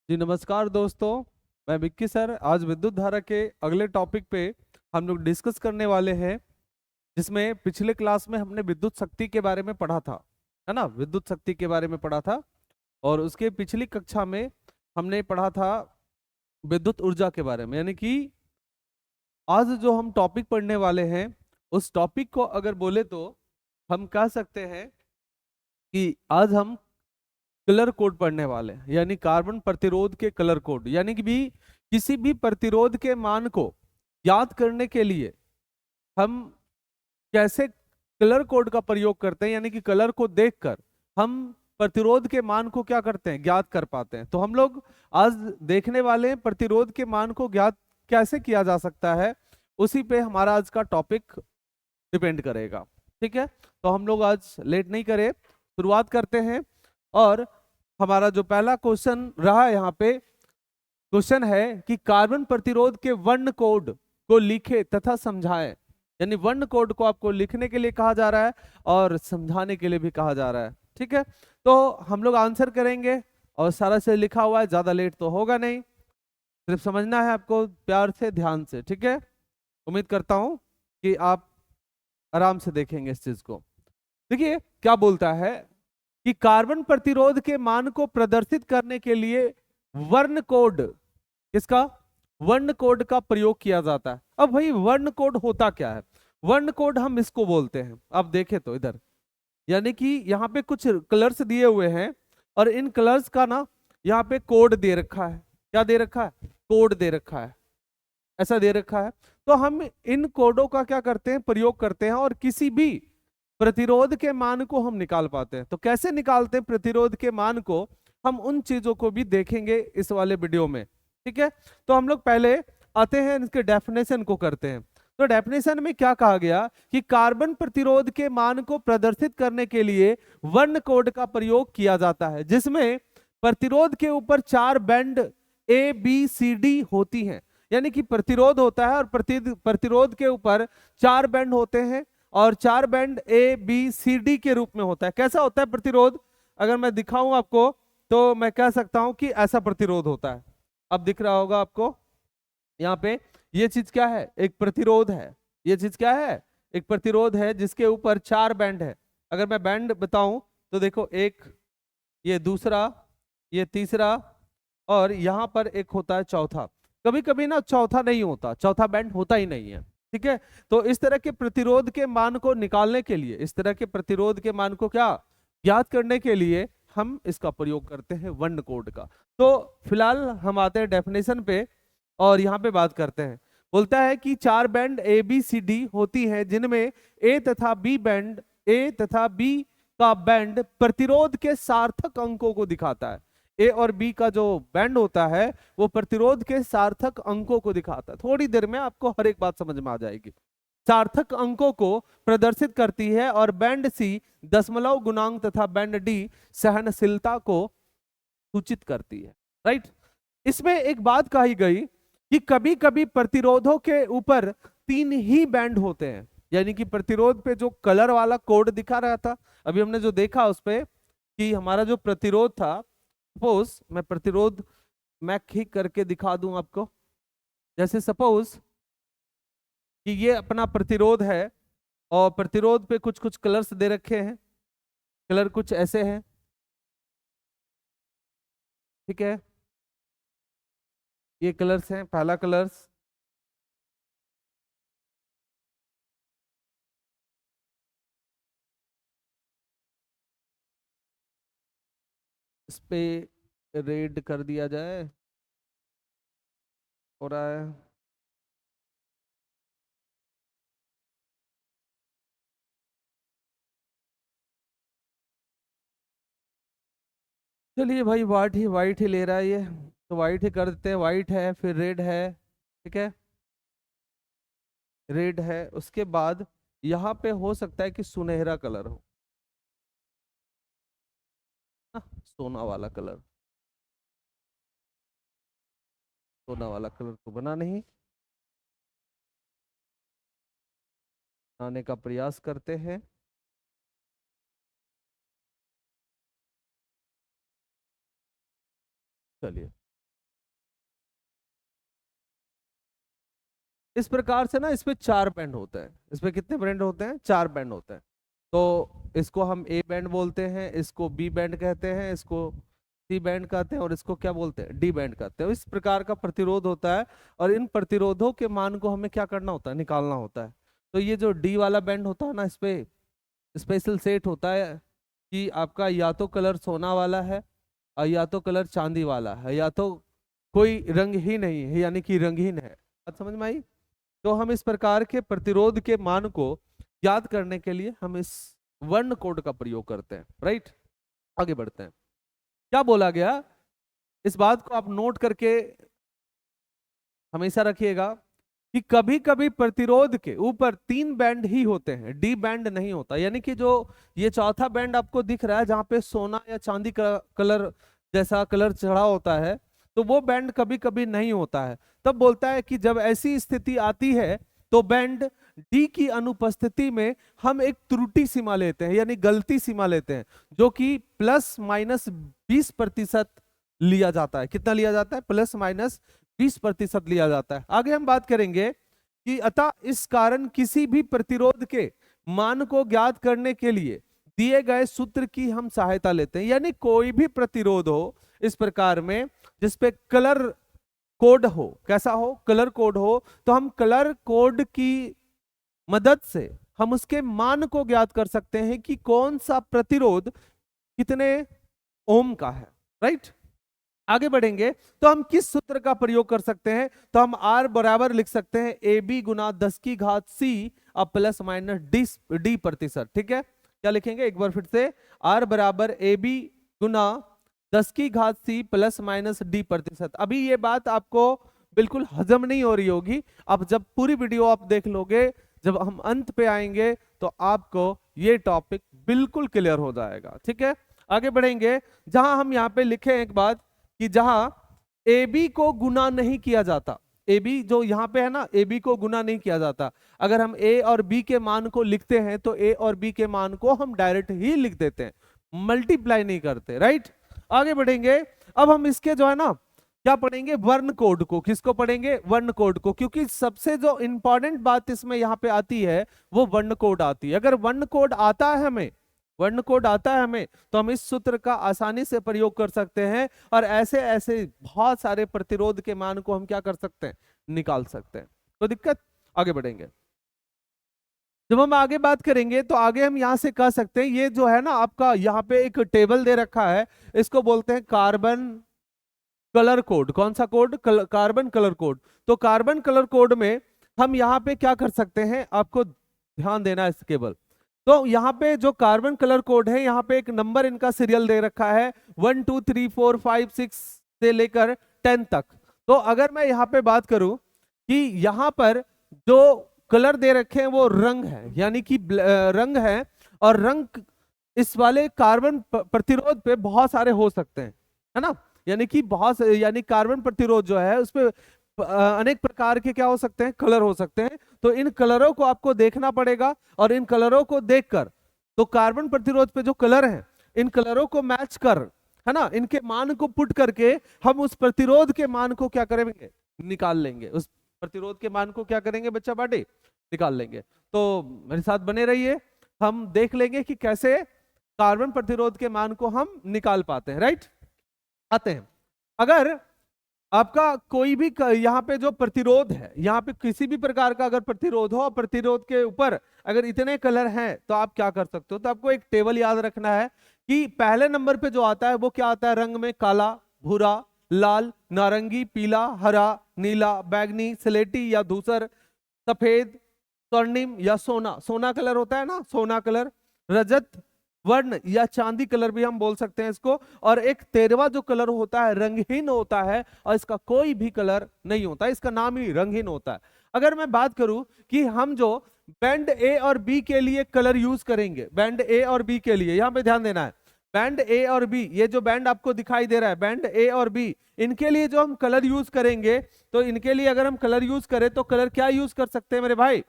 जी नमस्कार दोस्तों। मैं विक्की सर आज विद्युत धारा के अगले टॉपिक पे हम लोग डिस्कस करने वाले हैं, जिसमें पिछले क्लास में हमने विद्युत शक्ति के बारे में पढ़ा था, है ना। विद्युत शक्ति के बारे में पढ़ा था और उसके पिछली कक्षा में हमने पढ़ा था विद्युत ऊर्जा के बारे में। यानी कि आज जो हम टॉपिक पढ़ने वाले हैं उस टॉपिक को अगर बोले तो हम कह सकते हैं कि आज हम कलर कोड पढ़ने वाले हैं, यानी कार्बन प्रतिरोध के कलर कोड। यानी कि भी किसी भी प्रतिरोध के मान को याद करने के लिए हम कैसे कलर कोड का प्रयोग करते हैं, यानी कि कलर को देखकर हम प्रतिरोध के मान को क्या करते हैं, ज्ञात कर पाते हैं। तो हम लोग आज देखने वाले हैं प्रतिरोध के मान को ज्ञात कैसे किया जा सकता है, उसी पे हमारा आज का टॉपिक डिपेंड करेगा। ठीक है, तो हम लोग आज लेट नहीं करें, शुरुआत करते हैं। और हमारा जो पहला क्वेश्चन रहा यहाँ पे क्वेश्चन है कि कार्बन प्रतिरोध के वर्ण कोड को लिखे तथा समझाएं। यानी वर्ण कोड को आपको लिखने के लिए कहा जा रहा है और समझाने के लिए भी कहा जा रहा है। ठीक है, तो हम लोग आंसर करेंगे और सारा से लिखा हुआ है, ज्यादा लेट तो होगा नहीं, सिर्फ समझना है आपको प्यार से ध्यान से। ठीक है, उम्मीद करता हूं कि आप आराम से देखेंगे इस चीज को। देखिए क्या बोलता है कि कार्बन प्रतिरोध के मान को प्रदर्शित करने के लिए वर्ण कोड, किसका, वर्ण कोड का प्रयोग किया जाता है। अब भाई वर्ण कोड होता क्या है? वर्ण कोड हम इसको बोलते हैं, अब देखें तो इधर, यानी कि यहाँ पे कुछ कलर्स दिए हुए हैं और इन कलर्स का ना यहाँ पे कोड दे रखा है। क्या दे रखा है? कोड दे रखा है, ऐसा दे रखा है। तो हम इन कोडों का क्या करते हैं, प्रयोग करते हैं और किसी भी प्रतिरोध के मान को हम निकाल पाते हैं। तो कैसे निकालते हैं प्रतिरोध के मान को, हम उन चीजों को भी देखेंगे इस वाले वीडियो में। ठीक है, तो हम लोग पहले आते हैं इसके डेफिनेशन को करते हैं। तो डेफिनेशन में क्या कहा गया कि कार्बन प्रतिरोध के मान को प्रदर्शित करने के लिए वर्ण कोड का प्रयोग किया जाता है, जिसमें प्रतिरोध के ऊपर 4 बैंड ABCD होती हैं। यानी कि प्रतिरोध होता है और प्रतिरोध के ऊपर 4 बैंड होते हैं और 4 बैंड ABCD के रूप में होता है। कैसा होता है प्रतिरोध? अगर मैं दिखाऊं आपको तो मैं कह सकता हूं कि ऐसा प्रतिरोध होता है। अब दिख रहा होगा आपको यहाँ पे, ये चीज क्या है? एक प्रतिरोध है। ये चीज क्या है? एक प्रतिरोध है जिसके ऊपर 4 बैंड है। अगर मैं बैंड बताऊं तो देखो, एक, ये दूसरा, ये तीसरा और यहाँ पर एक होता है चौथा। कभी कभी ना चौथा नहीं होता, चौथा बैंड होता ही नहीं है। ठीक है, तो इस तरह के प्रतिरोध के मान को निकालने के लिए, इस तरह के प्रतिरोध के मान को क्या ज्ञात करने के लिए हम इसका प्रयोग करते हैं वर्ण कोड का। तो फिलहाल हम आते हैं डेफिनेशन पे और यहाँ पे बात करते हैं। बोलता है कि 4 बैंड ABCD होती हैं, जिनमें ए तथा बी का बैंड प्रतिरोध के सार्थक अंकों को दिखाता है। ए और बी का जो बैंड होता है वो प्रतिरोध के सार्थक अंकों को दिखाता है। थोड़ी देर में आपको हर एक बात समझ में आ जाएगी। सार्थक अंकों को प्रदर्शित करती है और बैंड सी दशमलव गुणांक तथा बैंड डी सहनशीलता को सूचित करती है। राइट, इसमें एक बात कही गई कि कभी कभी प्रतिरोधों के ऊपर 3 ही बैंड होते हैं। यानी कि प्रतिरोध पे जो कलर वाला कोड दिखा रहा था, अभी हमने जो देखा उस पे कि हमारा जो प्रतिरोध था, सपोज मैं प्रतिरोध मैक ही करके दिखा दूं आपको। जैसे सपोज कि ये अपना प्रतिरोध है और प्रतिरोध पे कुछ कुछ कलर्स दे रखे हैं। कलर कुछ ऐसे हैं, ठीक है। ये कलर्स हैं, पहला कलर्स, इस पे रेड कर दिया जाए, हो रहा है। चलिए भाई, वाइट ही ले रहा है ये, तो वाइट ही कर देते हैं। वाइट है, फिर रेड है, ठीक है, रेड है। उसके बाद यहाँ पे हो सकता है कि सुनहरा कलर हो ना, सोना वाला कलर। सोना वाला कलर तो बना नहीं, बनाने का प्रयास करते हैं। चलिए, इस प्रकार से ना इस पे 4 बैंड होते हैं। इस पे कितने बैंड होते हैं? 4 बैंड होते हैं। तो इसको हम ए बैंड बोलते हैं, इसको बी बैंड कहते हैं, इसको सी बैंड कहते हैं और इसको क्या बोलते हैं? डी बैंड कहते हैं। इस प्रकार का प्रतिरोध होता है और इन प्रतिरोधों के मान को हमें क्या करना होता है? निकालना होता है। तो ये जो डी वाला बैंड होता है ना, इस पे स्पेशल सेट होता है कि आपका या तो कलर सोना वाला है और या तो कलर चांदी वाला है, या तो कोई रंग ही नहीं है, यानी कि रंगहीन है। बात समझ में आई? तो हम इस प्रकार के प्रतिरोध के मान को याद करने के लिए हम इस वर्ण कोड का प्रयोग करते हैं, राइट। आगे बढ़ते हैं। क्या बोला गया, इस बात को आप नोट करके हमेशा रखिएगा कि कभी कभी प्रतिरोध के ऊपर 3 बैंड ही होते हैं, डी बैंड नहीं होता। यानी कि जो ये चौथा बैंड आपको दिख रहा है जहां पे सोना या चांदी का कलर जैसा कलर चढ़ा होता है, तो वो बैंड कभी कभी नहीं होता है। तब बोलता है कि जब ऐसी स्थिति आती है तो बैंड डी की अनुपस्थिति में हम एक त्रुटि सीमा लेते हैं, यानी गलती सीमा लेते हैं, जो कि ±20% लिया जाता है। कितना लिया जाता है? ±20% लिया जाता है। आगे हम बात करेंगे कि अतः इस कारण किसी भी प्रतिरोध के मान को ज्ञात करने के लिए दिए गए सूत्र की हम सहायता लेते हैं। यानी कोई भी प्रतिरोध हो इस प्रकार में जिसपे कलर कोड हो, कैसा हो? कलर कोड हो, तो हम कलर कोड की मदद से हम उसके मान को ज्ञात कर सकते हैं कि कौन सा प्रतिरोध कितने ओम का है, राइट। आगे बढ़ेंगे तो हम किस सूत्र का प्रयोग कर सकते हैं? तो हम R बराबर लिख सकते हैं AB गुना 10⁻C अब ±D%। ठीक है, क्या लिखेंगे एक बार फिर से? R बराबर AB गुना 10⁻C ±D%। अभी ये बात आपको बिल्कुल हजम नहीं हो रही होगी, अब जब पूरी वीडियो आप देख लोगे, जब हम अंत पे आएंगे तो आपको ये टॉपिक बिल्कुल क्लियर हो जाएगा। ठीक है, आगे बढ़ेंगे। जहां हम यहाँ पे लिखे एक बात कि जहां ए बी को गुना नहीं किया जाता, ए बी जो यहाँ पे है ना, ए बी को गुना नहीं किया जाता। अगर हम ए और बी के मान को लिखते हैं तो ए और बी के मान को हम डायरेक्ट ही लिख देते हैं, मल्टीप्लाई नहीं करते, राइट। आगे बढ़ेंगे। अब हम इसके जो है ना क्या पढ़ेंगे? वर्ण कोड को। किसको पढ़ेंगे? वर्ण कोड को, क्योंकि सबसे जो इंपॉर्टेंट बात इसमें यहाँ पे आती है वो वर्ण कोड आती है। अगर वर्ण कोड आता है हमें, वर्ण कोड आता है हमें, तो हम इस सूत्र का आसानी से प्रयोग कर सकते हैं और ऐसे ऐसे बहुत सारे प्रतिरोध के मान को हम क्या कर सकते हैं? निकाल सकते हैं। तो दिक्कत? आगे बढ़ेंगे। जब हम आगे बात करेंगे तो आगे हम यहां से कह सकते हैं, ये जो है ना आपका यहाँ पे एक टेबल दे रखा है, इसको बोलते हैं कार्बन कलर कोड। कौन सा कोड? Carbon colour code. तो कार्बन कलर कोड में हम यहाँ पे क्या कर सकते हैं, आपको ध्यान देना है इस केवल। तो यहाँ पे जो कार्बन कलर कोड है, यहाँ पे एक नंबर इनका सीरियल दे रखा है 1 2 3 4 5 6 से लेकर 10 तक। तो अगर मैं यहाँ पे बात करूं कि यहाँ पर जो कलर दे रखे हैं वो रंग है, यानी कि रंग है, और रंग इस वाले कार्बन प्रतिरोध पे बहुत सारे हो सकते हैं, है ना। यानी कि यानी कार्बन प्रतिरोध जो है उस पे अनेक प्रकार के क्या हो सकते हैं? कलर हो सकते हैं। तो इन कलरों को आपको देखना पड़ेगा और इन कलरों को देखकर तो कार्बन प्रतिरोध पे जो कलर हैं इन कलरों को मैच कर, है ना, इनके मान को पुट करके हम उस प्रतिरोध के मान को क्या करेंगे? निकाल लेंगे। उस प्रतिरोध के मान को क्या करेंगे बच्चा पार्टी? निकाल लेंगे। तो मेरे साथ बने रहिए, हम देख लेंगे कि कैसे कार्बन प्रतिरोध के मान को हम निकाल पाते हैं, राइट। आते हैं। अगर आपका कोई भी यहाँ पे जो प्रतिरोध है, यहाँ पे किसी भी प्रकार का अगर प्रतिरोध हो, प्रतिरोध के ऊपर अगर इतने कलर हैं तो आप क्या कर सकते हो? तो आपको एक टेबल याद रखना है कि पहले नंबर पे जो आता है वो क्या आता है? रंग में काला, भूरा, लाल, नारंगी, पीला, हरा, नीला, बैगनी, स्लेटी या धूसर, सफेद, स्वर्णिम या सोना। सोना कलर होता है ना, सोना कलर, रजत वर्ण या चांदी कलर भी हम बोल सकते हैं इसको। और एक 13वां जो कलर होता है रंगहीन होता है और इसका कोई भी कलर नहीं होता, इसका नाम ही रंगहीन होता है। अगर मैं बात करूं कि हम जो बैंड ए और बी के लिए कलर यूज करेंगे, बैंड ए और बी के लिए यहां पे ध्यान देना है, बैंड ए और बी, ये जो बैंड आपको दिखाई दे रहा है बैंड ए और बी, इनके लिए जो हम कलर यूज करेंगे, तो इनके लिए अगर हम कलर यूज करें तो कलर क्या यूज कर सकते हैं मेरे भाई?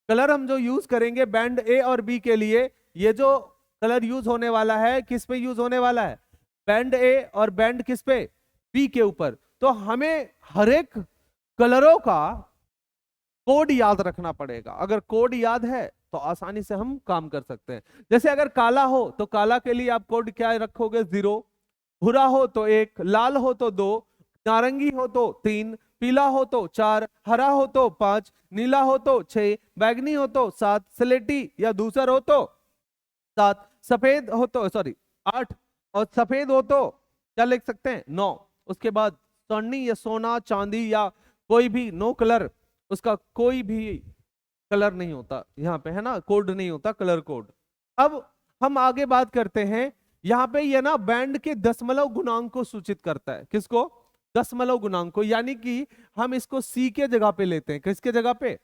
कलर हम जो यूज करेंगे बैंड ए और बी के लिए, ये जो कलर यूज होने वाला है किस पे यूज होने वाला है? बैंड ए और बैंड किस पे? बी के ऊपर। तो हमें हर एक कलरों का कोड याद रखना पड़ेगा। अगर कोड याद है तो आसानी से हम काम कर सकते हैं। जैसे अगर काला हो तो काला के लिए आप कोड क्या रखोगे? 0। भूरा हो तो 1, लाल हो तो 2, नारंगी हो तो 3, पीला हो तो 4, हरा हो तो 5, नीला हो तो 6, बैगनी हो तो 7, स्लेटी या धूसर हो तो 7, सफेद हो तो 8, और सफेद हो तो क्या लिख सकते हैं? 9। उसके बाद स्वर्णी या सोना चांदी या कोई भी नो कलर, उसका कोई भी कलर नहीं होता यहाँ पे, है ना, कोड नहीं होता, कलर कोड। अब हम आगे बात करते हैं। यहाँ पे ये ना बैंड के दशमलव गुणांक को सूचित करता है। किसको? दशमलव गुणांक को। यानी कि हम इसको सी के जगह पे लेते हैं। किसके जगह पे?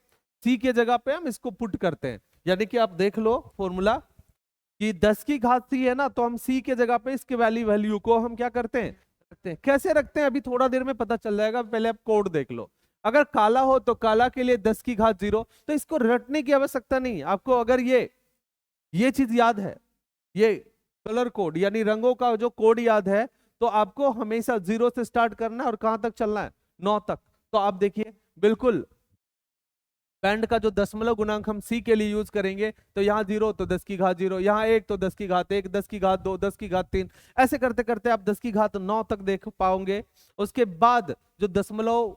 सी के जगह पे हम इसको पुट करते हैं। यानी कि आप देख लो फॉर्मूला कि 10 की घात सी है ना, तो हम सी के जगह पे इसके वैल्यू को हम क्या करते हैं? रखते हैं। कैसे रखते हैं अभी थोड़ा देर में पता चल जाएगा, पहले आप कोड देख लो। अगर काला हो तो काला के लिए 10 की घात 0, तो इसको रटने की आवश्यकता नहीं है आपको। अगर ये चीज याद है, ये कलर कोड यानी रंगों का जो कोड याद है, तो आपको हमेशा 0 से स्टार्ट करना है और कहां तक चलना है? 9 तक। तो आप देखिए बिल्कुल बैंड का जो दशमलव गुणांक हम सी के लिए यूज करेंगे, तो यहाँ 0 तो 10 की घात 0, यहाँ 1 तो 10 की घात 1, 10 की घात 2, 10 की घात 3, ऐसे करते करते आप 10 की घात 9 तक देख पाओगे। उसके बाद जो दशमलव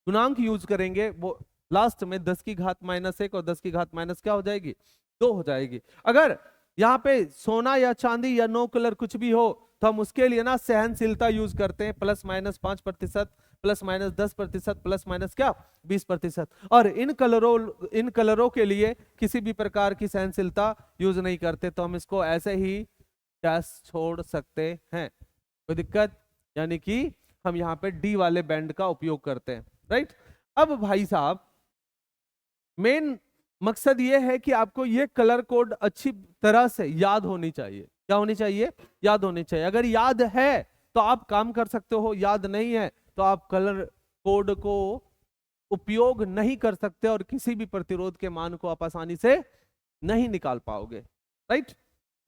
गुणांक यूज करेंगे वो लास्ट में 10 की घात -1 और 10 की घात माइनस क्या हो जाएगी? 2 हो जाएगी। अगर यहाँ पे सोना या चांदी या नो कलर कुछ भी हो, तो हम उसके लिए ना सहनशीलता यूज करते हैं, ±5%, ±10%, प्लस माइनस क्या 20%। और इन कलरों के लिए किसी भी प्रकार की सहनशीलता यूज नहीं करते, तो हम इसको ऐसे ही डैश छोड़ सकते हैं, कोई दिक्कत? यानी कि हम यहाँ पे डी वाले बैंड का उपयोग करते हैं, राइट। अब भाई साहब मेन मकसद ये है कि आपको ये कलर कोड अच्छी तरह से याद होनी चाहिए। क्या होनी चाहिए? याद होनी चाहिए। अगर याद है तो आप काम कर सकते हो, याद नहीं है तो आप कलर कोड को उपयोग नहीं कर सकते और किसी भी प्रतिरोध के मान को आप आसानी से नहीं निकाल पाओगे, राइट।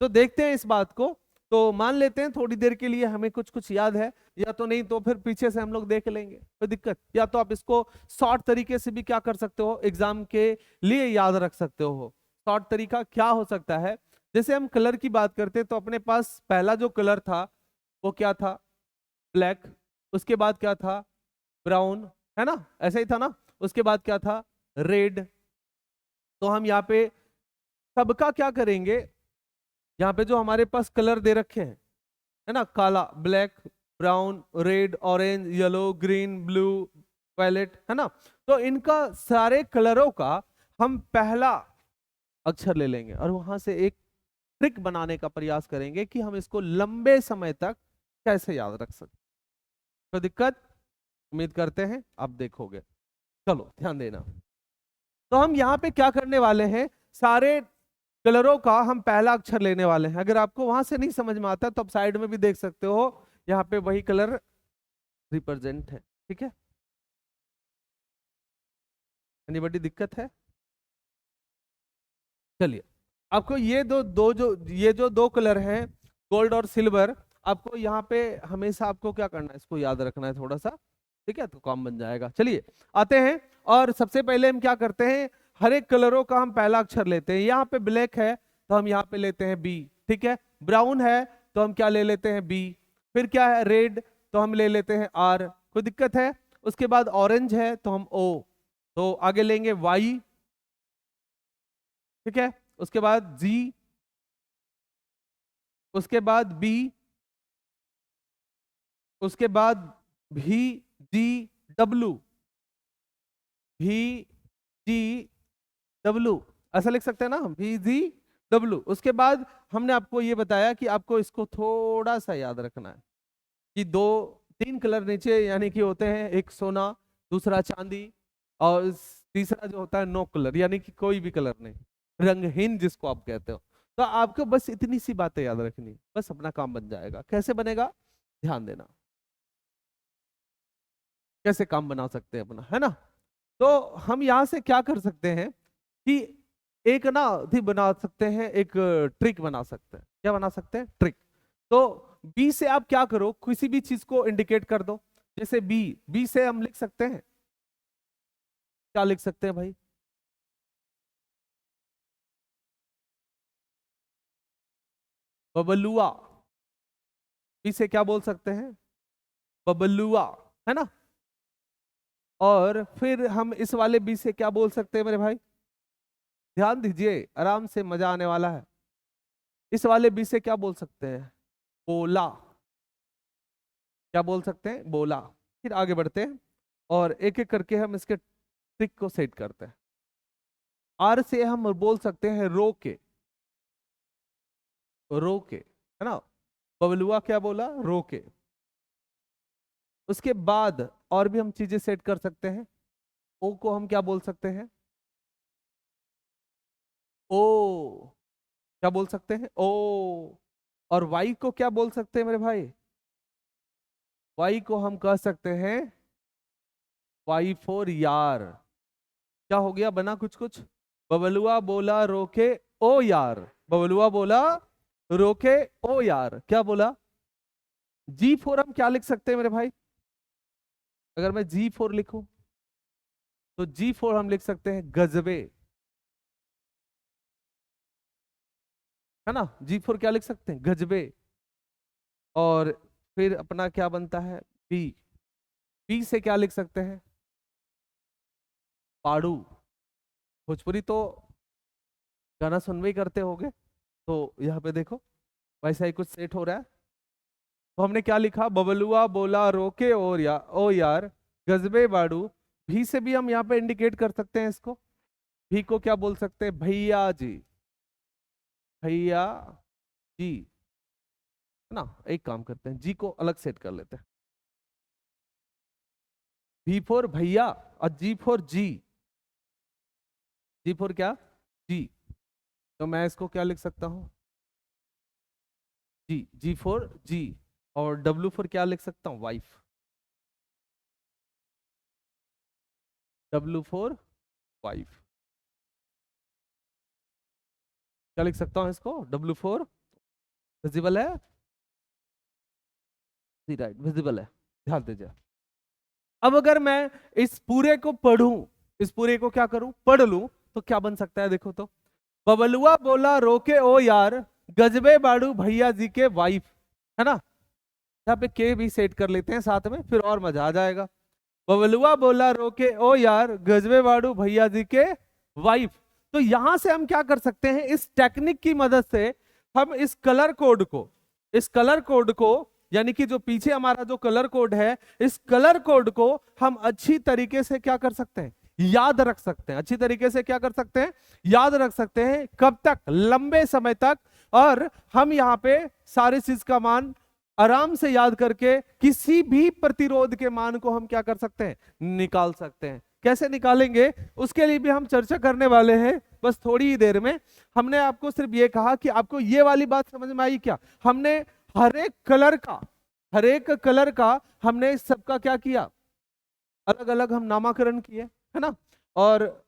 तो देखते हैं इस बात को। तो मान लेते हैं थोड़ी देर के लिए हमें कुछ कुछ याद है, या तो नहीं तो फिर पीछे से हम लोग देख लेंगे, कोई दिक्कत। या तो आप इसको शॉर्ट तरीके से भी क्या कर सकते हो, एग्जाम के लिए याद रख सकते हो। शॉर्ट तरीका क्या हो सकता है? जैसे हम कलर की बात करते हैं तो अपने पास पहला जो कलर था वो क्या था? ब्लैक। उसके बाद क्या था? ब्राउन, है ना, ऐसा ही था ना। उसके बाद क्या था? रेड। तो हम यहाँ पे सबका क्या करेंगे, यहाँ पे जो हमारे पास कलर दे रखे हैं, है ना, काला, black, brown, red, orange, yellow, green, blue, violet, है ना, तो इनका सारे कलरों का हम पहला अक्षर ले लेंगे और वहां से एक ट्रिक बनाने का प्रयास करेंगे कि हम इसको लंबे समय तक कैसे याद रख सकते। कोई दिक्कत? उम्मीद करते हैं आप देखोगे। चलो ध्यान देना। तो हम यहाँ पे क्या करने वाले हैं, सारे कलरों का हम पहला अक्षर लेने वाले हैं। अगर आपको वहां से नहीं समझ में आता तो आप साइड में भी देख सकते हो, यहाँ पे वही कलर रिप्रेजेंट है, ठीक है। एनीबॉडी दिक्कत है? चलिए, आपको ये जो दो कलर हैं, गोल्ड और सिल्वर, आपको यहाँ पे हमेशा आपको क्या करना है, इसको याद रखना है थोड़ा सा, ठीक है, तो काम बन जाएगा। चलिए आते हैं, और सबसे पहले हम क्या करते हैं, हर एक कलरों का हम पहला अक्षर लेते हैं। यहाँ पे ब्लैक है तो हम यहाँ पे लेते हैं बी, ठीक है। ब्राउन है तो हम क्या ले लेते हैं? बी। फिर क्या है? रेड, तो हम ले लेते हैं आर, कोई दिक्कत है? उसके बाद ऑरेंज है तो हम ओ, तो आगे लेंगे वाई, ठीक है। उसके बाद जी, उसके बाद बी, उसके बाद भी, जी, डब्लू, भी, जी, डब्लू, ऐसा लिख सकते हैं ना, भी, जी, डब्लू। उसके बाद हमने आपको ये बताया कि आपको इसको थोड़ा सा याद रखना है कि तीन कलर नीचे यानी कि होते हैं, एक सोना, दूसरा चांदी, और तीसरा जो होता है नो कलर, यानी कि कोई भी कलर नहीं, रंगहीन जिसको आप कहते हो। तो आपको बस इतनी सी बातें याद रखनी, बस अपना काम बन जाएगा। कैसे बनेगा? ध्यान देना, कैसे काम बना सकते हैं अपना, है ना। तो हम यहां से क्या कर सकते हैं कि एक ना भी बना सकते हैं, एक ट्रिक बना सकते हैं। क्या बना सकते हैं? ट्रिक। तो बी से आप क्या करो, किसी भी चीज को इंडिकेट कर दो। जैसे बी से हम लिख सकते हैं क्या लिख सकते हैं भाई? बबलुआ। बी से क्या बोल सकते हैं? बबलुआ, है ना। और फिर हम इस वाले बी से क्या बोल सकते हैं मेरे भाई? ध्यान दीजिए, आराम से, मजा आने वाला है। इस वाले बी से क्या बोल सकते हैं? बोला। क्या बोल सकते हैं? बोला। फिर आगे बढ़ते हैं और एक एक करके हम इसके ट्रिक को सेट करते हैं। आर से हम बोल सकते हैं रोके। रोके, है ना। बबलुआ क्या बोला? रोके। उसके बाद और भी हम चीजें सेट कर सकते हैं। ओ को हम क्या बोल सकते हैं? ओ। क्या बोल सकते हैं? ओ। और वाई को क्या बोल सकते हैं मेरे भाई? वाई को हम कह सकते हैं वाई फोर यार। क्या हो गया? बना कुछ कुछ। बबलुआ बोला रोके ओ यार। बबलुआ बोला रोके ओ यार। क्या बोला? जी फोर हम क्या लिख सकते हैं मेरे भाई? अगर मैं जी फोर लिखूं तो जी फोर हम लिख सकते हैं गजबे, है ना। जी फोर क्या लिख सकते हैं? गजबे। और फिर अपना क्या बनता है? बी। बी से क्या लिख सकते हैं? पाड़ू। भोजपुरी तो गाना सुनवे ही करते होगे, तो यहाँ पे देखो वैसा ही कुछ सेट हो रहा है। तो हमने क्या लिखा? बबलुआ बोला रोके और ओ यार गजबे बाड़ू। भी से भी हम यहाँ पे इंडिकेट कर सकते हैं इसको। भी को क्या बोल सकते हैं? भैया जी। भैया जी, है ना। एक काम करते हैं, जी को अलग सेट कर लेते हैं। भी फोर भैया और जी फोर जी। जी फोर क्या? जी। तो मैं इसको क्या लिख सकता हूँ? जी। जी फोर जी। और डब्ल्यू फोर क्या लिख सकता हूँ? वाइफ। W four wife. क्या लिख सकता हूँ इसको? W four. विजिबल है? जी राइट, विजिबल है। ध्यान दीजिए। अब अगर मैं इस पूरे को पढ़ूं, इस पूरे को क्या करूं? पढ़ लूं, तो क्या बन सकता है? देखो तो। बबलुआ बोला रोके ओ यार गजबे बाड़ू भैया जी के वाइफ, है ना। यहाँ पे के भी सेट कर लेते हैं साथ में, फिर और मजा आ जाएगा। बबलुआ बोला रोके ओ यार गजबे बाड़ू भैया जी के वाइफ। तो यहां से हम क्या कर सकते हैं? इस टेक्निक की मदद से हम इस कलर कोड को यानी कि जो पीछे हमारा जो कलर कोड है, इस कलर कोड को हम अच्छी तरीके से क्या कर सकते हैं? याद रख सकते हैं। अच्छी तरीके से क्या कर सकते हैं? याद रख सकते हैं। कब तक? लंबे समय तक। और हम यहां पे सारी चीज का मान आराम से याद करके किसी भी प्रतिरोध के मान को हम क्या कर सकते हैं? निकाल सकते हैं। कैसे निकालेंगे उसके लिए भी हम चर्चा करने वाले हैं बस थोड़ी ही देर में। हमने आपको सिर्फ ये कहा कि आपको ये वाली बात समझ में आई क्या? हमने हर एक कलर का हमने सबका क्या किया? अलग अलग हम नामाकरण किए, है ना। और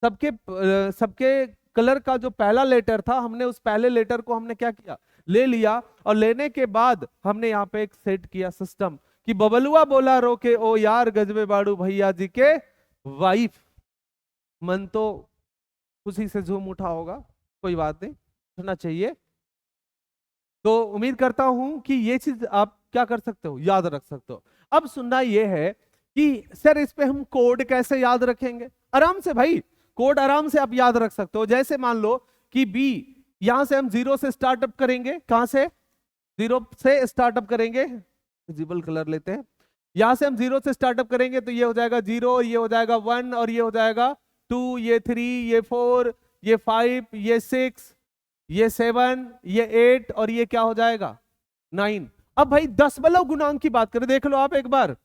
सबके कलर का जो पहला लेटर था, हमने उस पहले लेटर को हमने क्या किया? ले लिया। और लेने के बाद हमने यहाँ पे एक सेट किया सिस्टम कि बबलुआ बोला रोके ओ यार गजबे बाड़ू भैया जी के वाइफ। मन तो खुशी से झूम उठा होगा, कोई बात नहीं, होना चाहिए। तो उम्मीद करता हूं कि ये चीज आप क्या कर सकते हो? याद रख सकते हो। अब सुनना ये है कि सर इस पे हम कोड कैसे याद रखेंगे? आराम से भाई, कोड आराम से आप याद रख सकते हो। जैसे मान लो कि बी, यहां से हम जीरो से स्टार्टअप करेंगे। कहां से? जीरो से स्टार्टअप करेंगे। विजिबल कलर लेते हैं। यहां से हम जीरो से स्टार्टअप करेंगे तो ये हो जाएगा जीरो, ये हो जाएगा वन, और ये हो जाएगा टू, ये थ्री, ये फोर, ये फाइव, ये सिक्स, ये सेवन, ये एट, और ये क्या हो जाएगा? नाइन। अब भाई दशमलव गुणांक की बात करें, देख लो आप एक बार।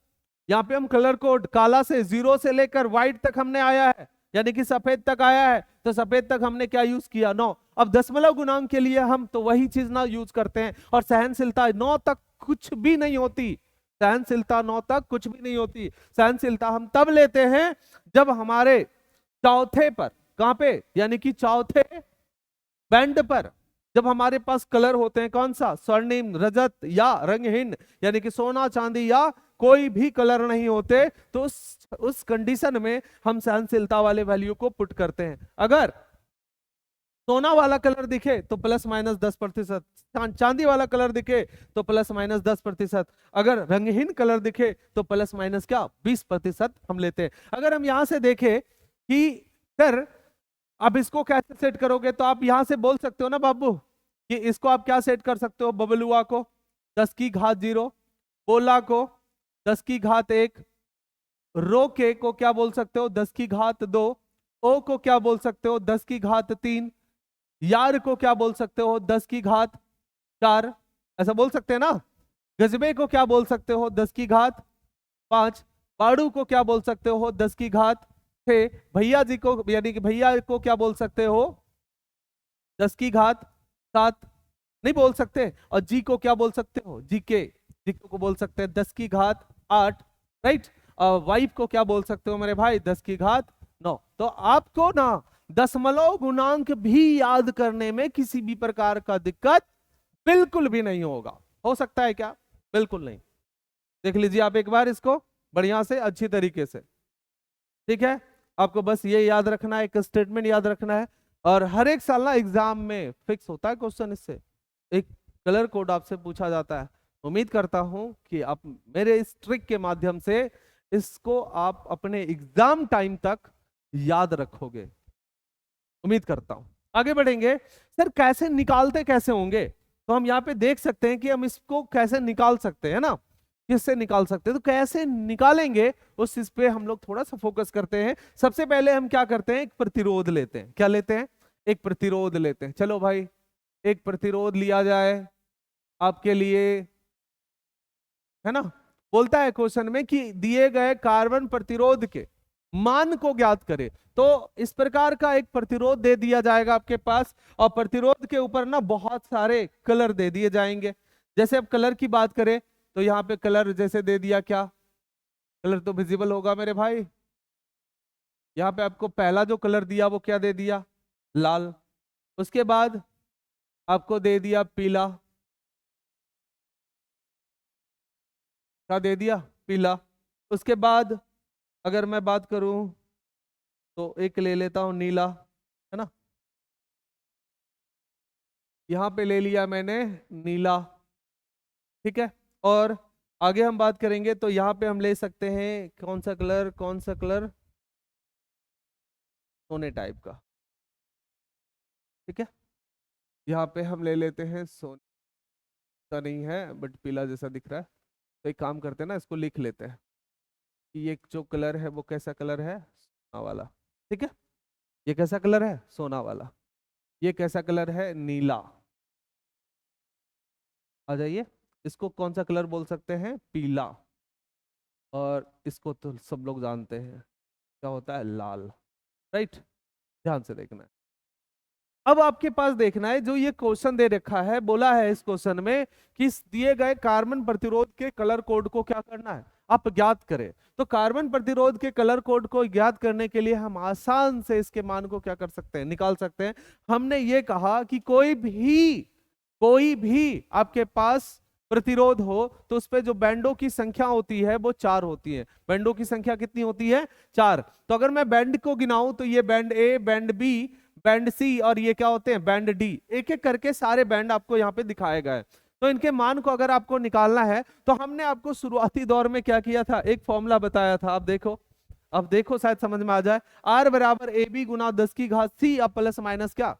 यहाँ पे हम कलर कोड काला से जीरो से लेकर व्हाइट तक हमने आया है, यानी कि सफेद तक आया है। तो सफेद तक हमने क्या यूज किया? 9। अब दशमलव गुणांक के लिए हम तो वही चीज ना यूज करते हैं। और सहनशीलता 9 तक कुछ भी नहीं होती। सहनशीलता 9 तक कुछ भी नहीं होती। सहनशीलता हम तब लेते हैं जब हमारे चौथे पर, कहां पे? यानी कि चौथे बैंड पर जब हमारे पास कलर होते हैं। कौन सा? स्वर्णिम, रजत या रंगहीन, यानी कि सोना, चांदी या कोई भी कलर नहीं होते, तो उस कंडीशन में हम सहनशीलता वाले वैल्यू को पुट करते हैं। अगर सोना वाला कलर दिखे तो ±10%, चांदी वाला कलर दिखे तो ±10%, अगर रंगहीन कलर दिखे तो प्लस माइनस क्या 20% हम लेते हैं। अगर हम यहां से देखें कि सर अब इसको कैसे सेट करोगे, तो आप यहां से बोल सकते हो ना बाबू कि इसको आप क्या सेट कर सकते हो, बबलुआ को 10⁻0, बोला को 10⁻1, रोके को क्या बोल सकते हो 10⁻2, ओ को क्या बोल सकते हो 10⁻3, यार को क्या बोल सकते हो 10⁻4, ऐसा बोल सकते हैं ना। गजबे को क्या बोल सकते हो 10⁻5, बाड़ू को क्या बोल सकते हो 10⁻6, भैया जी को यानी कि भैया को क्या बोल सकते हो 10⁻7, नहीं बोल सकते। और जी को क्या बोल सकते हो जी को बोल सकते हैं 10⁻8, राइट। और वाइफ को क्या बोल सकते हो मेरे भाई 10⁻9। तो आपको ना दशमलव गुणांक भी याद करने में किसी भी प्रकार का दिक्कत बिल्कुल भी नहीं होगा। हो सकता है क्या? बिल्कुल नहीं। देख लीजिए आप एक बार इसको बढ़िया से अच्छी तरीके से, ठीक है। आपको बस ये याद रखना है, एक स्टेटमेंट याद रखना है, और हर एक साल ना एग्जाम में फिक्स होता है क्वेश्चन, इससे एक कलर कोड आपसे पूछा जाता है। उम्मीद करता हूं कि आप मेरे इस ट्रिक के माध्यम से इसको आप अपने एग्जाम टाइम तक याद रखोगे, उम्मीद करता हूं। आगे बढ़ेंगे, सर कैसे निकालते कैसे होंगे, तो हम यहाँ पे देख सकते हैं कि हम इसको कैसे निकाल सकते हैं ना, किससे निकाल सकते हैं, तो कैसे निकालेंगे उस चीज पे हम लोग थोड़ा सा फोकस करते हैं। सबसे पहले हम क्या करते हैं, एक प्रतिरोध लेते हैं। क्या लेते हैं? एक प्रतिरोध लेते हैं। चलो भाई एक प्रतिरोध लिया जाए आपके लिए, है ना। बोलता है क्वेश्चन में कि दिए गए कार्बन प्रतिरोध के मान को ज्ञात करें, तो इस प्रकार का एक प्रतिरोध दे दिया जाएगा आपके पास, और प्रतिरोध के ऊपर ना बहुत सारे कलर दे दिए जाएंगे। जैसे अब कलर की बात करें तो यहाँ पे कलर जैसे दे दिया, क्या कलर तो विजिबल होगा मेरे भाई। यहाँ पे आपको पहला जो कलर दिया वो क्या दे दिया, लाल। उसके बाद आपको दे दिया पीला, क्या दे दिया, पीला। उसके बाद अगर मैं बात करूं तो एक ले लेता हूं नीला, है ना। यहां पे ले लिया मैंने नीला, ठीक है। और आगे हम बात करेंगे तो यहाँ पे हम ले सकते हैं कौन सा कलर, कौन सा कलर, सोने टाइप का, ठीक है। यहाँ पे हम ले लेते हैं सोने का, नहीं है बट पीला जैसा दिख रहा है, तो एक काम करते हैं ना, इसको लिख लेते हैं कि ये जो कलर है वो कैसा कलर है, सोना वाला, ठीक है। ये कैसा कलर है, सोना वाला। ये कैसा कलर है, नीला। आ जाइए, इसको कौन सा कलर बोल सकते हैं, पीला। और इसको तो सब लोग जानते हैं क्या होता है, लाल, राइट। ध्यान से देखना है। अब आपके पास देखना है जो ये क्वेश्चन दे रखा है, बोला है इस क्वेश्चन में कि इस दिए गए कार्बन प्रतिरोध के कलर कोड को क्या करना है, आप ज्ञात करें। तो कार्बन प्रतिरोध के कलर कोड को ज्ञात करने के लिए हम आसान से इसके मान को क्या कर सकते हैं, निकाल सकते हैं। हमने ये कहा कि कोई भी आपके पास प्रतिरोध हो तो उस पे जो बैंडों की संख्या होती है वो 4 होती है। बैंडों की संख्या कितनी होती है, 4। तो अगर मैं बैंड को गिनाऊं तो ये बैंड ए, बैंड बी, बैंड सी, और ये क्या होते हैं, बैंड डी। एक एक करके सारे बैंड आपको यहाँ पे दिखाए गए। तो इनके मान को अगर आपको निकालना है तो हमने आपको शुरुआती दौर में क्या किया था, एक फॉर्मूला बताया था। अब देखो शायद समझ में आ जाए। आर बराबर ए बी गुना 10⁻ सी, अब प्लस माइनस क्या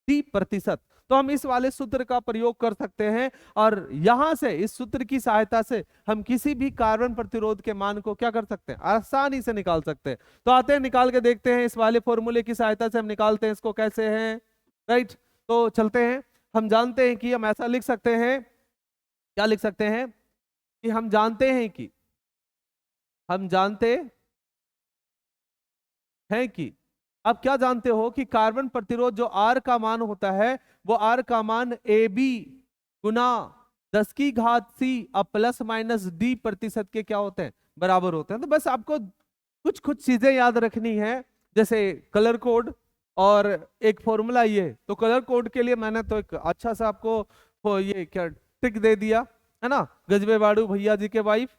30%। तो हम इस वाले सूत्र का प्रयोग कर सकते हैं, और यहां से इस सूत्र की सहायता से हम किसी भी कार्बन प्रतिरोध के मान को क्या कर सकते हैं, आसानी से निकाल सकते हैं। तो आते हैं निकाल के देखते हैं, इस वाले फॉर्मूले की सहायता से हम निकालते हैं इसको कैसे हैं, राइट। तो चलते हैं। हम जानते हैं कि हम ऐसा लिख सकते हैं, क्या लिख सकते हैं कि हम जानते हैं कि आप क्या जानते हो कि कार्बन प्रतिरोध जो आर का मान होता है वो आर का मान ए बी गुना 10⁻C अब प्लस माइनस डी प्रतिशत के क्या होते हैं, बराबर होते हैं। तो बस आपको कुछ चीजें याद रखनी है, जैसे कलर कोड और एक फॉर्मूला। ये तो कलर कोड के लिए मैंने तो एक अच्छा सा आपको ये क्या ट्रिक दे दिया है ना, गजबे बाड़ू भैया जी के वाइफ,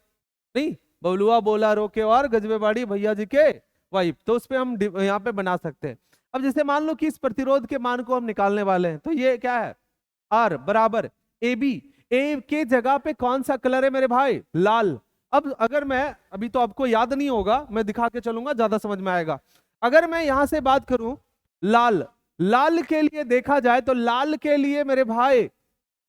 नहीं, बबलुआ बोला रोके और गजबेबाड़ी भैया जी के वाइफ, तो उस पे हम यहाँ पे बना सकते हैं। अब जैसे मान लो कि इस प्रतिरोध के मान को हम निकालने वाले हैं, तो ये क्या है, आर बराबर ए बी। ए के जगह पे कौन सा कलर है मेरे भाई, लाल। अब अगर मैं, अभी तो आपको याद नहीं होगा, मैं दिखा के चलूंगा, ज्यादा समझ में आएगा। अगर मैं यहां से बात करूं लाल, लाल के लिए देखा जाए तो लाल के लिए मेरे भाई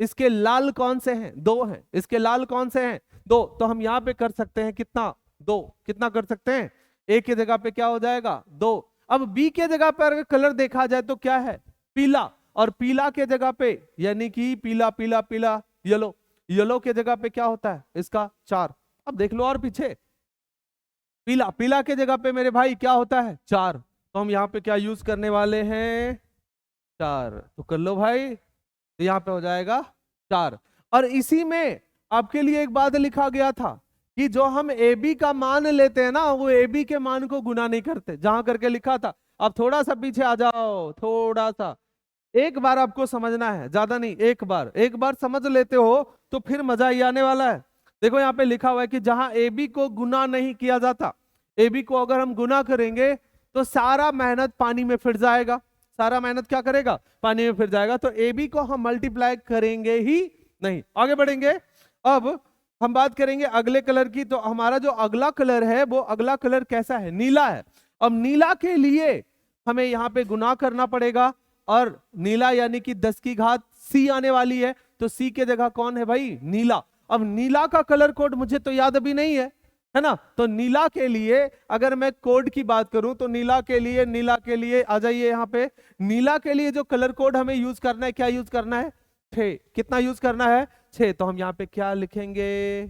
इसके लाल कौन से हैं, दो हैं, इसके लाल कौन से हैं, दो। तो हम यहां पे कर सकते हैं कितना, दो। कितना कर सकते हैं, ए के जगह पे क्या हो जाएगा, दो। अब बी के जगह पर अगर कलर देखा जाए तो क्या है, पीला, और पीला के जगह पे यानी कि पीला पीला पीला, येलो, येलो के जगह पे क्या होता है इसका, चार। अब देख लो और पीछे, पीला, पीला के जगह पे मेरे भाई क्या होता है, चार। तो हम यहाँ पे क्या यूज करने वाले हैं, चार। तो कर लो भाई, तो यहाँ पे हो जाएगा चार। और इसी में आपके लिए एक बात लिखा गया था कि जो हम ए बी का मान लेते हैं ना, वो ए बी के मान को गुना नहीं करते, जहां करके लिखा था। अब थोड़ा सा पीछे आ जाओ, थोड़ा सा, एक बार आपको समझना है, ज्यादा नहीं, एक बार समझ लेते हो तो फिर मजा ही आने वाला है। देखो यहाँ पे लिखा हुआ है कि जहां ए बी को गुना नहीं किया जाता, ए बी को अगर हम गुना करेंगे तो सारा मेहनत पानी में फिर जाएगा, सारा मेहनत क्या करेगा, पानी में फिर जाएगा। तो ए बी को हम मल्टीप्लाई करेंगे ही नहीं, आगे बढ़ेंगे। अब हम बात करेंगे अगले कलर की, तो हमारा जो अगला कलर है वो अगला कलर कैसा है, नीला है। अब नीला के लिए हमें यहाँ पे गुना करना पड़ेगा, और नीला यानी कि 10 की घात सी आने वाली है, तो सी के जगह कौन है भाई, नीला। अब नीला का कलर कोड मुझे तो याद अभी नहीं है ना, तो नीला के लिए अगर मैं कोड की बात करूं तो नीला के लिए आ जाइए यहाँ पे। नीला के लिए जो कलर कोड हमें यूज करना है, क्या यूज करना है, 6। कितना यूज करना है, 6। तो हम यहाँ पे क्या लिखेंगे,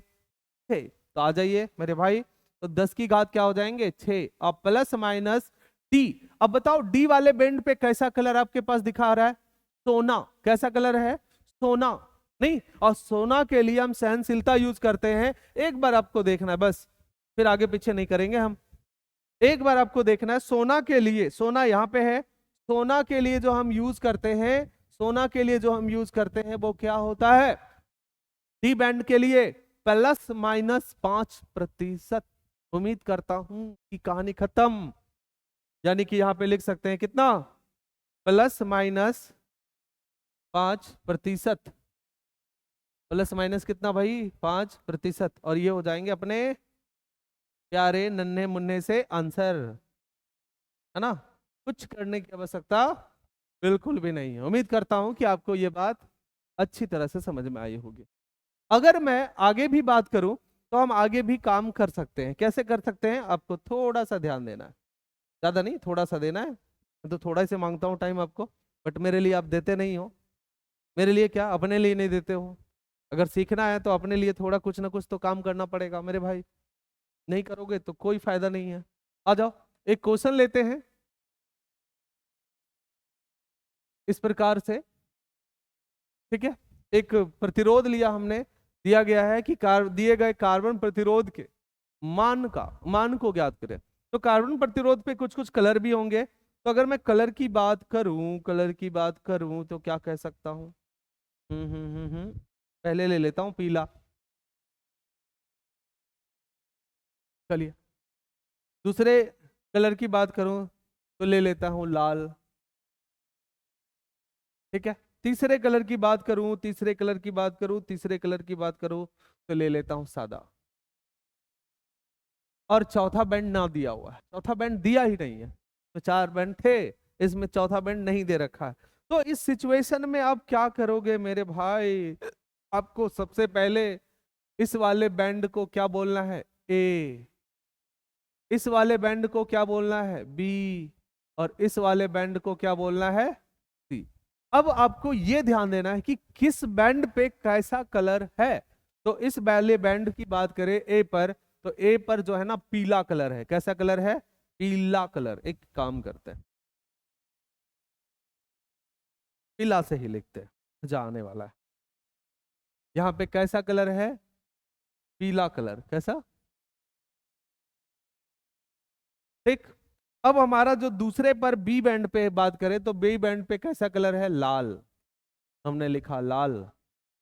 6। तो आ जाइए मेरे भाई, तो 10 की घात क्या हो जाएंगे, 6, अब प्लस माइनस डी। अब बताओ डी वाले बेंड पे कैसा कलर आपके पास दिखा रहा है, सोना। कैसा कलर है, सोना। नहीं, और सोना के लिए हम सहनशीलता यूज करते हैं। एक बार आपको देखना है बस, फिर आगे पीछे नहीं करेंगे हम। एक बार आपको देखना है, सोना के लिए, सोना यहाँ पे है, सोना के लिए जो हम यूज करते हैं, सोना के लिए जो हम यूज करते हैं वो क्या होता है, डी बैंड के लिए प्लस माइनस 5%। उम्मीद करता हूं कि कहानी खत्म। यानी कि यहां पे लिख सकते हैं कितना, प्लस माइनस 5%, प्लस माइनस कितना भाई, 5%। और ये हो जाएंगे अपने प्यारे नन्हे मुन्ने से आंसर, है ना। कुछ करने की आवश्यकता बिल्कुल भी नहीं है। उम्मीद करता हूं कि आपको ये बात अच्छी तरह से समझ में आई होगी। अगर मैं आगे भी बात करूं तो हम आगे भी काम कर सकते हैं। कैसे कर सकते हैं, आपको थोड़ा सा ध्यान देना है, ज्यादा नहीं, थोड़ा सा देना है। मैं तो थोड़ा ही से मांगता हूँ टाइम आपको, बट मेरे लिए आप देते नहीं हो। मेरे लिए क्या, अपने लिए नहीं देते हो। अगर सीखना है तो अपने लिए थोड़ा कुछ ना कुछ तो काम करना पड़ेगा मेरे भाई, नहीं करोगे तो कोई फायदा नहीं है। आ जाओ, एक क्वेश्चन लेते हैं इस प्रकार से, ठीक है। एक प्रतिरोध लिया हमने, दिया गया है कि दिए गए कार्बन प्रतिरोध के मान को ज्ञात करें। तो कार्बन प्रतिरोध पे कुछ कुछ कलर भी होंगे। तो अगर मैं कलर की बात करूं तो क्या कह सकता हूं, पहले ले लेता हूं पीला। चलिए, दूसरे कलर की बात करूं तो ले लेता हूं लाल, ठीक है। तीसरे कलर की बात करूं तीसरे कलर की बात करूं तो ले लेता हूं सादा। और चौथा बैंड ना दिया हुआ है, चौथा बैंड दिया ही नहीं है। तो 4 बैंड थे, इसमें चौथा बैंड नहीं दे रखा है। तो इस सिचुएशन में आप क्या करोगे मेरे भाई, आपको सबसे पहले इस वाले बैंड को क्या बोलना है, ए, इस वाले बैंड को क्या बोलना है, बी, और इस वाले बैंड को क्या बोलना है, सी। अब आपको यह ध्यान देना है कि किस बैंड पे कैसा कलर है। तो इस वाले बैंड की बात करें ए पर, तो ए पर जो है ना पीला कलर है। कैसा कलर है, पीला कलर। एक काम करते हैं, पीला से ही लिखते हैं, मजा आने वाला है। यहां पे कैसा कलर है, पीला कलर। कैसा, ठीक। अब हमारा जो दूसरे पर बी बैंड पे बात करें तो बी बैंड पे कैसा कलर है, लाल, हमने लिखा लाल।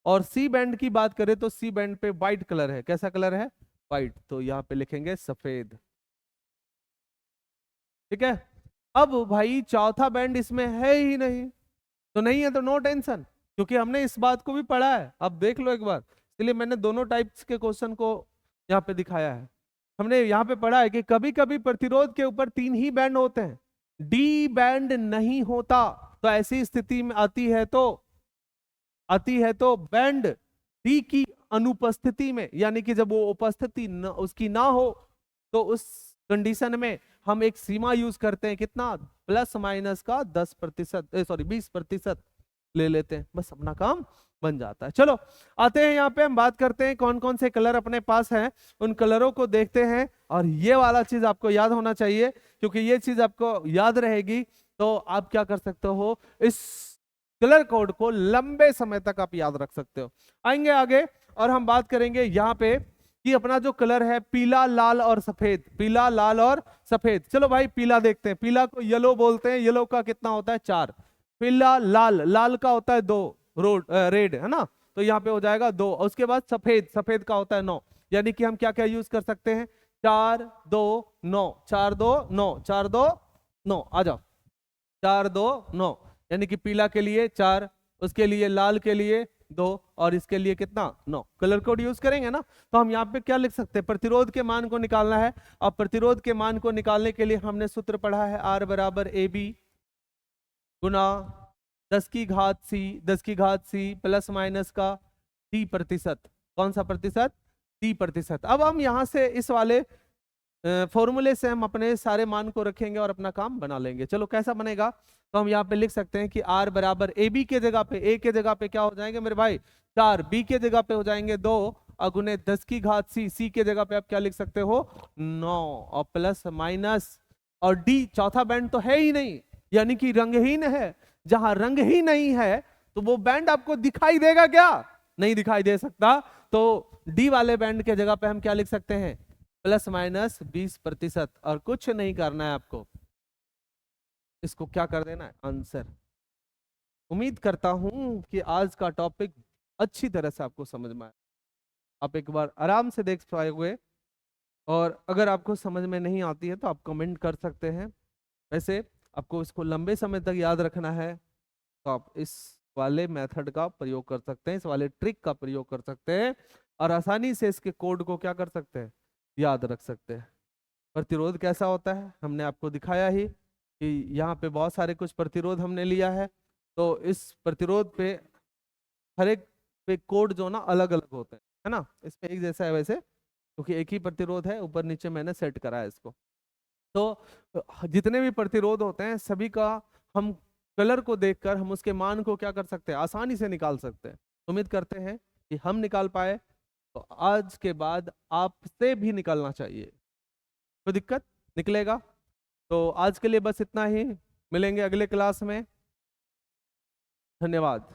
और सी बैंड की बात करें तो सी बैंड पे व्हाइट कलर है। कैसा कलर है, व्हाइट, तो यहाँ पे लिखेंगे सफेद। ठीक है। अब भाई चौथा बैंड इसमें है ही नहीं, तो नहीं है तो नो टेंशन, क्योंकि हमने इस बात को भी पढ़ा है। अब देख लो एक बार, इसलिए मैंने दोनों टाइप्स के क्वेश्चन को यहाँ पे दिखाया है। हमने यहाँ पे पढ़ा है कि कभी कभी प्रतिरोध के ऊपर 3 ही बैंड होते हैं, डी बैंड नहीं होता, तो ऐसी स्थिति में आती है तो बैंड डी की अनुपस्थिति में, यानी कि जब वो उपस्थिति उसकी ना हो, तो उस कंडीशन में हम एक सीमा यूज करते हैं, कितना, प्लस माइनस का 20% ले लेते हैं, बस अपना काम बन जाता है। चलो आते हैं यहाँ पे, हम बात करते हैं कौन कौन से कलर अपने पास हैं, उन कलरों को देखते हैं। और ये वाला चीज आपको याद होना चाहिए, क्योंकि ये चीज आपको याद रहेगी तो आप क्या कर सकते हो, इस कलर कोड को लंबे समय तक आप याद रख सकते हो। आएंगे आगे और हम बात करेंगे यहाँ पे कि अपना जो कलर है पीला, लाल और सफेद, पीला, लाल और सफेद। चलो भाई पीला देखते हैं, पीला को येलो बोलते हैं, येलो का कितना होता है 4, पीला, लाल, लाल का होता है 2, रेड है ना, तो यहाँ पे हो जाएगा 2। उसके बाद सफेद, सफेद का होता है 9, यानी कि हम क्या क्या यूज कर सकते हैं, 4 2 9, 4 2 9, 4 2 9, आ जाओ, 4 2 9, यानी कि पीला के लिए 4, उसके लिए लाल के लिए 2, और इसके लिए कितना 9। कलर कोड यूज करेंगे ना, तो हम यहाँ पे क्या लिख सकते हैं, प्रतिरोध के मान को निकालना है। अब प्रतिरोध के मान को निकालने के लिए हमने सूत्र पढ़ा है, R बराबर AB गुना 10 की घात C प्लस माइनस का D%। कौन सा प्रतिशत, D%। अब हम यहाँ से इस वाले फॉर्मूले से हम अपने सारे मान को रखेंगे और अपना काम बना लेंगे। चलो कैसा बनेगा, तो हम यहाँ पे लिख सकते हैं कि R बराबर AB के जगह पे, A के जगह पे क्या हो जाएंगे मेरे भाई 4, B के जगह पे हो जाएंगे 2, अगुने 10 की घात C के जगह पे आप क्या लिख सकते हो 9, और प्लस माइनस, और D चौथा बैंड तो है ही नहीं, यानी कि रंगहीन है। जहां रंग ही नहीं है तो वो बैंड आपको दिखाई देगा क्या, नहीं दिखाई दे सकता। तो डी वाले बैंड के जगह पे हम क्या लिख सकते हैं, प्लस माइनस 20%, और कुछ नहीं करना है आपको, इसको क्या कर देना है आंसर। उम्मीद करता हूं कि आज का टॉपिक अच्छी तरह से आपको समझ में आया, आप एक बार आराम से देख पाओगे, और अगर आपको समझ में नहीं आती है तो आप कमेंट कर सकते हैं। वैसे आपको इसको लंबे समय तक याद रखना है तो आप इस वाले मेथड का प्रयोग कर सकते हैं, इस वाले ट्रिक का प्रयोग कर सकते हैं, और आसानी से इसके कोड को क्या कर सकते हैं, याद रख सकते हैं। प्रतिरोध कैसा होता है हमने आपको दिखाया ही, कि यहाँ पे बहुत सारे कुछ प्रतिरोध हमने लिया है, तो इस प्रतिरोध पे हर एक पे कोड जो ना अलग अलग होते हैं, है ना, इसमें एक जैसा है वैसे, क्योंकि एक ही प्रतिरोध है, ऊपर नीचे मैंने सेट करा है इसको। तो जितने भी प्रतिरोध होते हैं सभी का हम कलर को देखकर हम उसके मान को क्या कर सकते हैं, आसानी से निकाल सकते हैं। उम्मीद करते हैं कि हम निकाल पाए, तो आज के बाद आपसे भी निकालना चाहिए, कोई दिक्कत निकलेगा। तो आज के लिए बस इतना ही, मिलेंगे अगले क्लास में, धन्यवाद।